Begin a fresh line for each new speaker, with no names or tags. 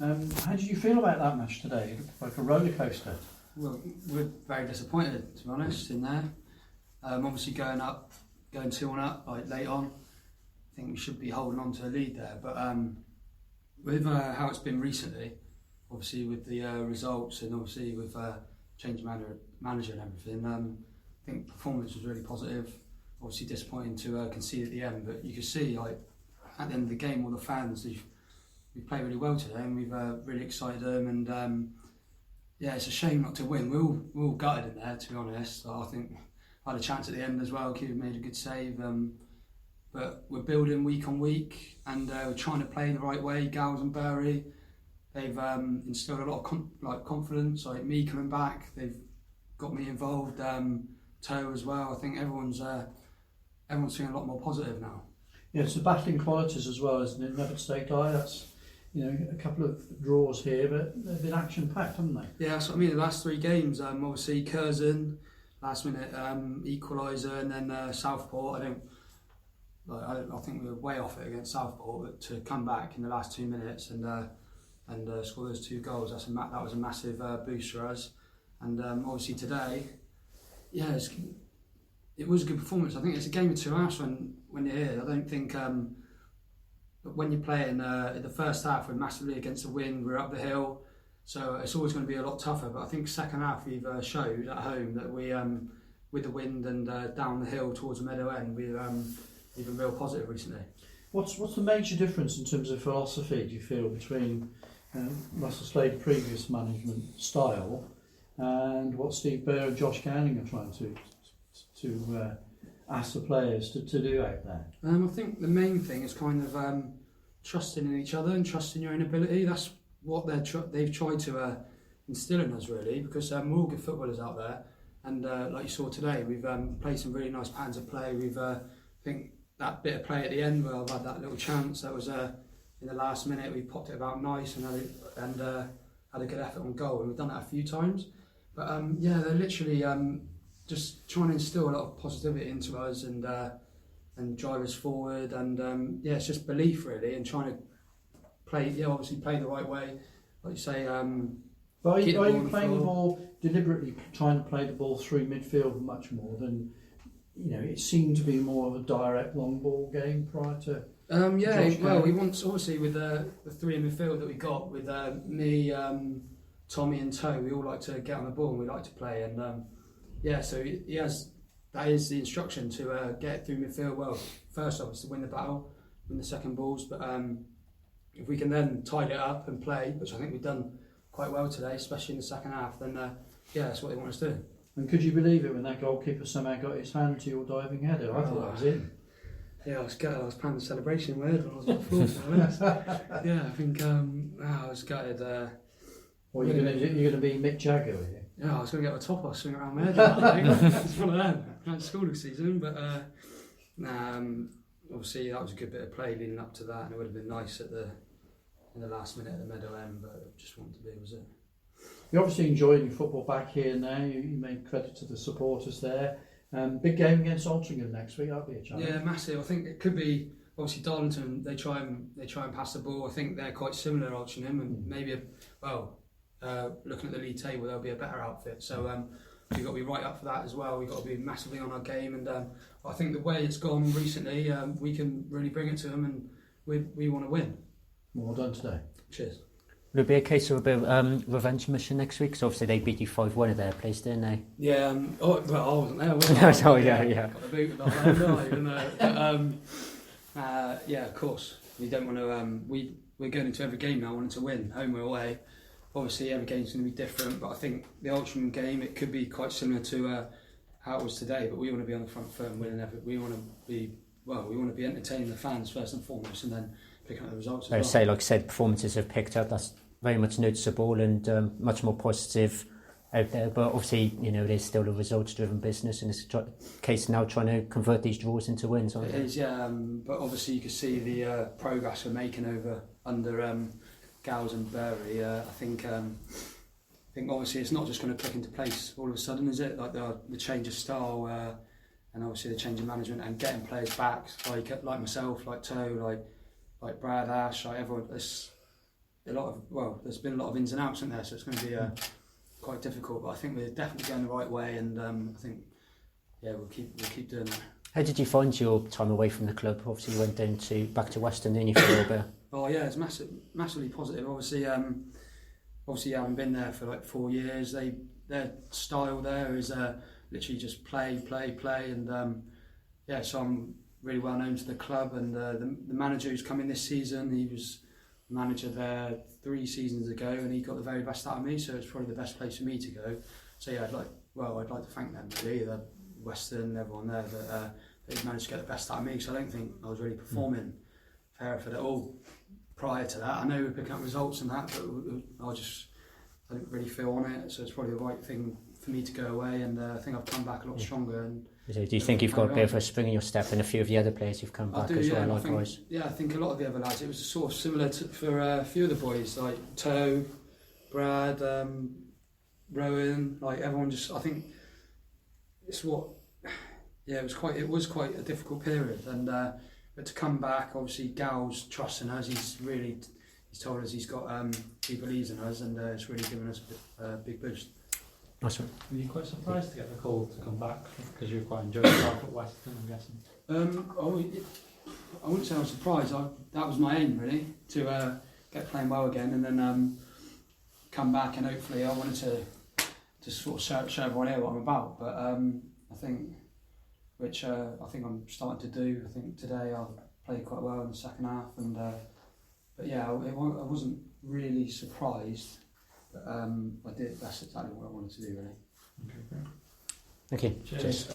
How did you feel about that match today? It looked like a roller coaster.
Well, we're very disappointed, to be honest, in there. Obviously going 2-1 up, like late on. I think we should be holding on to the lead there. But with how it's been recently, obviously with the results and obviously with change manager and everything, I think performance was really positive. Obviously disappointing to concede at the end, but you can see like at the end of the game, all the fans, we played really well today, and we've really excited them. And yeah, it's a shame not to win. We're all gutted in there, to be honest. I think I had a chance at the end as well. Keeper made a good save, but we're building week on week, and we're trying to play the right way. Gals and Bury, they've instilled a lot of confidence. Like me coming back, they've got me involved. Toe as well. I think everyone's feeling a lot more positive now.
Yeah, it's the battling qualities as well, isn't it? Never Stake Eye. That's a couple of draws here, but they've been action packed, haven't they?
Yeah, that's what I mean. The last 3 games, obviously Curzon, last minute equaliser, and then Southport. I think we were way off it against Southport, but to come back in the last 2 minutes and score those 2 goals, that was a massive boost for us. And obviously today, yeah, it was a good performance. I think it's a game of 2 halves when you're here. I don't think when you're playing in the first half, we're massively against the wind, we're up the hill, so it's always going to be a lot tougher. But I think second half we've showed at home that we, with the wind and down the hill towards the Meadow End, we've been real positive recently.
What's the major difference in terms of philosophy, do you feel, between Russell Slade's previous management style and what Steve Bear and Josh Gowning are trying to ask the players to do out there?
I think the main thing is kind of trusting in each other and trusting your own ability. That's what they've tried to instill in us, really, because we're all good footballers out there, and like you saw today, we've played some really nice patterns of play. We've I think that bit of play at the end where I've had that little chance, that was in the last minute, we popped it about nice and had a good effort on goal, and we've done that a few times. But yeah, they're literally just trying to instill a lot of positivity into us and drive us forward, and yeah, it's just belief really, and trying to obviously play the right way, like you say.
But are you playing the ball deliberately, trying to play the ball through midfield much more than, it seemed to be more of a direct long ball game prior to?
We want, obviously with the 3 in midfield that we got with me, Tommy and Toe, we all like to get on the ball and we like to play, and so that is the instruction to get through midfield. Well, first off is to win the battle, win the second balls, but if we can then tidy it up and play, which I think we've done quite well today, especially in the second half, then that's what they want us to do.
And could you believe it when that goalkeeper somehow got his hand to your diving header? I thought that was in.
Yeah, I was gutted. I was planning the celebration word when I was on the floor, to be honest. Yeah, I think I was gutted.
What, you're going to be Mick Jagger, are you?
Yeah, I was going to get a top off, swing around my head. I think. It's one of them. It's school season, but obviously that was a good bit of play leading up to that, and it would have been nice in the last minute at the Meadow End, but it just wanted to be, was it?
You're obviously enjoying your football back here now. You made credit to the supporters there. Big game against Altrincham next week. That'll be a challenge.
Yeah, massive. I think it could be. Obviously, Darlington, they try and pass the ball. I think they're quite similar, Altrincham, and maybe looking at the league table, they'll be a better outfit. So we've got to be right up for that as well. We've got to be massively on our game, and I think the way it's gone recently, we can really bring it to them, and we want to win.
Well done today.
Cheers.
Will it be a case of a bit of revenge mission next week? Because obviously they beat you 5-1 at their place, didn't they?
Yeah, I wasn't there, was I?
Oh, yeah.
Got the boot with that, yeah, of course. We don't want to. We're going into every game now wanting to win, home or away. Obviously, every game's going to be different, but I think the Altrincham game, it could be quite similar to how it was today. But we want to be on the front foot and winning every. We want to be entertaining the fans first and foremost, and then picking up the results as well.
Say, like I said, performances have picked up. That's very much noticeable and much more positive out there. But obviously, it is still a results-driven business, and it's a case now trying to convert these draws into wins.
It is, yeah. But obviously, you can see the progress we're making under Gals and Bury. I think obviously it's not just going to click into place all of a sudden, is it? Like the change of style, and obviously the change of management and getting players back, like myself, like Toe, like Brad, Ash, like everyone. It's there's been a lot of ins and outs, isn't there? So it's going to be quite difficult. But I think we're definitely going the right way, and I think we'll keep doing that.
How did you find your time away from the club? Obviously, you went back to Western, didn't you, for a little bit?
Oh yeah, it's massively positive. Obviously, having been there for like 4 years, their style there is literally just play, and so I'm really well known to the club, and the manager who's come in this season, he was manager there 3 seasons ago, and he got the very best out of me, so it's probably the best place for me to go. So yeah, I'd like to thank them really, the Western, everyone there, that they managed to get the best out of me, because I don't think I was really performing for Hereford at all prior to that. I know we're picking up results and that, but I didn't really feel on it, so it's probably the right thing for me to go away, and I think I've come back a lot stronger. And
so do you think you've got a bit of a spring in your step, and a few of the other players who've come back as well, likewise?
I think a lot of the other lads, it was sort of similar for a few of the boys, like Toe, Brad, Rowan, like everyone just, I think it's it was quite a difficult period, and but to come back, obviously Gal's trusting us, he's told us he believes in us, and it's really given us a big boost.
Nice one.
Were you quite surprised to get the call to come back, because you were quite enjoying yourself at Western, I'm guessing?
I wouldn't say I was surprised. That was my aim really, to get playing well again, and then come back, and hopefully I wanted to sort of show everyone here what I'm about. But I think I'm starting to do. I think today I played quite well in the second half, and but yeah, I wasn't really surprised. But that's exactly what I wanted to do really.
Okay, great.
Thank you.
Cheers.